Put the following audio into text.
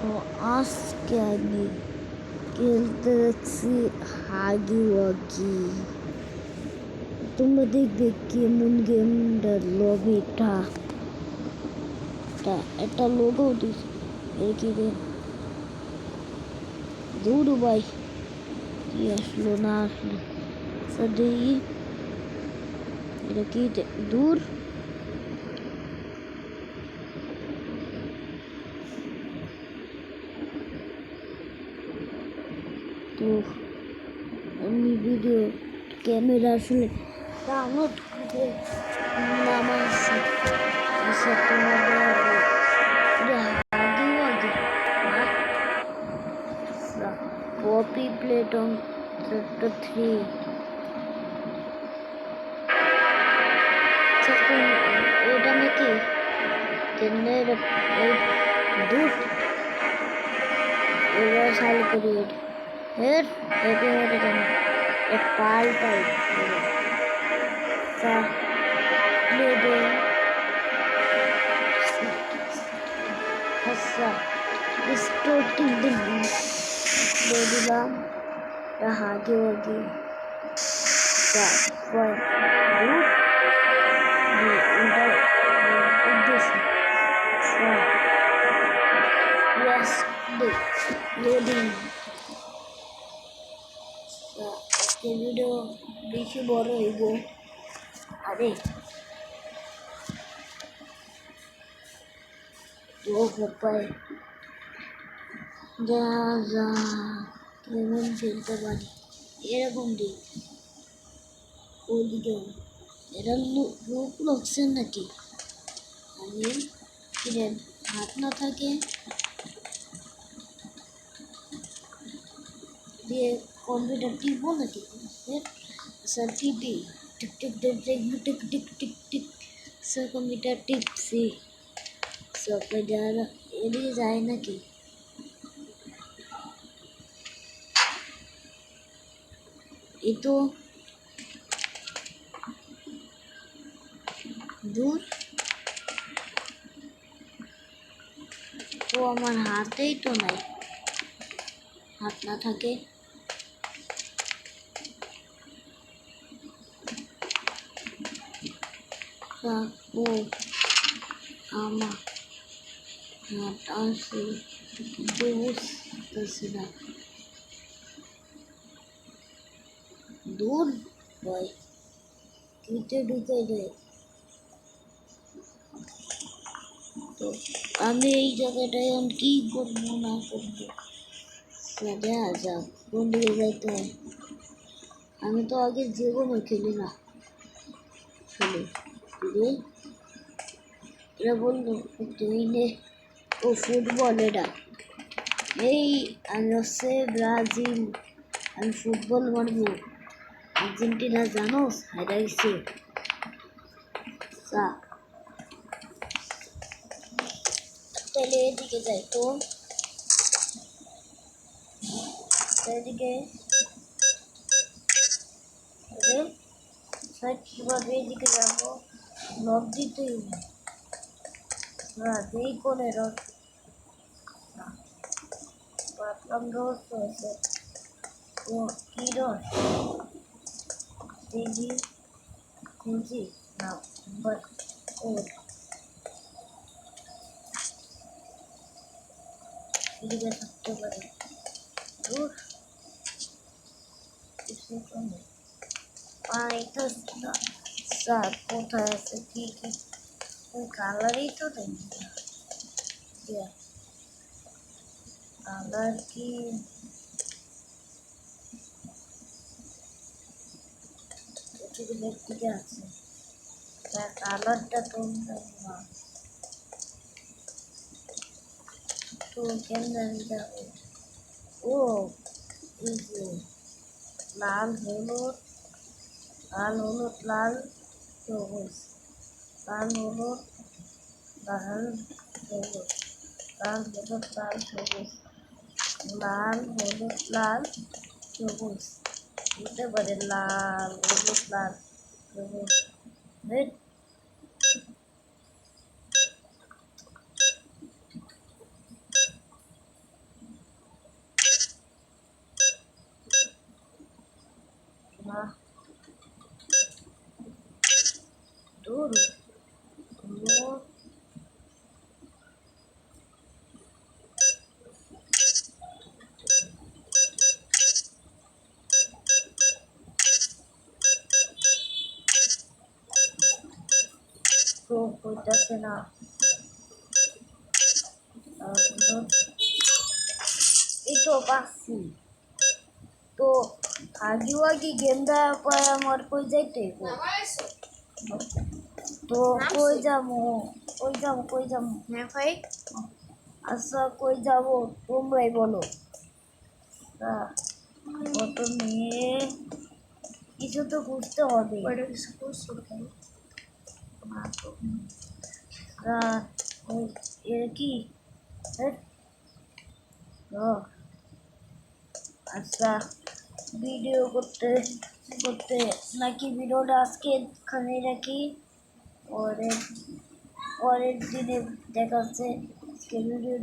তো আজকে আমি খেলতে দেখছি হাগি ওয়াগি। তোমরা দেখবে কেমন গেমটা লবিটা একটা লোগো দিস কি রে দূর ভাই কি আসলো না আসলো দেখি এটা কি দূর তো আমি ভিডিও ক্যামেরা আসলে ডাউনলোড করে নামাইছি আচ্ছা তোমাদের Poppy played on chapter 3. এটা নাকি তেলের দুধ এবার সাল করি এর একে মতো কেন এক পাল্টাই প্লেটে আচ্ছা স্টোরটি দিলাম হাগে ওগে লোডিং আজকে ভিডিও বেশি বড় হইব আরে তো উপায় যা যা কেমন খেলতে পারি এরকম দিই ওদিকে এরা লোক লাগছে নাকি আমি হাত না থাকে দিয়ে কম্পিউটার টিপবো নাকি স্যার টিপি টিক টিক টিক টিক টিক টিক টিক টিক স্যার কম্পিউটার টিপছি সব যারা এদিকে যায় নাকি এই তো দূর তো আমার হাতেই তো নাই হাত না থাকে ও আমার হাত আছে বুঝতেছি না দূর ভাই কিতে ঢুকে যায় তো আমি এই জায়গাটায় এখন কি করবো না করবো দেখা যাক কোন দিকে যাইতে হয় আমি তো আগে জীবনও খেলি না খেলি এরা বললো তুই নে ও ফুটবল এটা এই আমি হচ্ছে ব্রাজিল আমি ফুটবল মারবো আর্জেন্টিনা জানো হারাইছে তাহলে এদিকে যাই তো এদিকে কিভাবে এদিকে যাবো লক দিতেই এই কোনে রথ পাতলাম রথ আছে ও কি রথ দেখি খুঁজি না বাট ও এদিকে থাকতে পারে দূর কিছু কমে পাইতো না স্যার কোথায় আছে কি কি ওই কালারই তো দেখি না কালার কি ঠিক আছে কালারটা তো না তো কেমন যাবে ও এই যে লাল হলুদ লাল হলুদ লাল সবুজ লাল হলুদ লাল সবুজ লাল হলুদ লাল সবুজ লাল হলুদ লাল সবুজ বুঝতে পারে লাল হলুদ লাল সবুজ হইতাছে না। এই তো পাচ্ছি। তো আগে গেন্দা পরে আমার কই যাইতে হইব। তো কই যাবো হ্যাঁ ভাই, আচ্ছা কই যাবো তোমরাই বলো। প্রথমে কিছু তো বুঝতে হবে। এর কি আচ্ছা ভিডিও করতে করতে নাকি ভিডিওটা আজকে এখানে রাখি, পরের পরের দিনে দেখা যাচ্ছে ভিডিও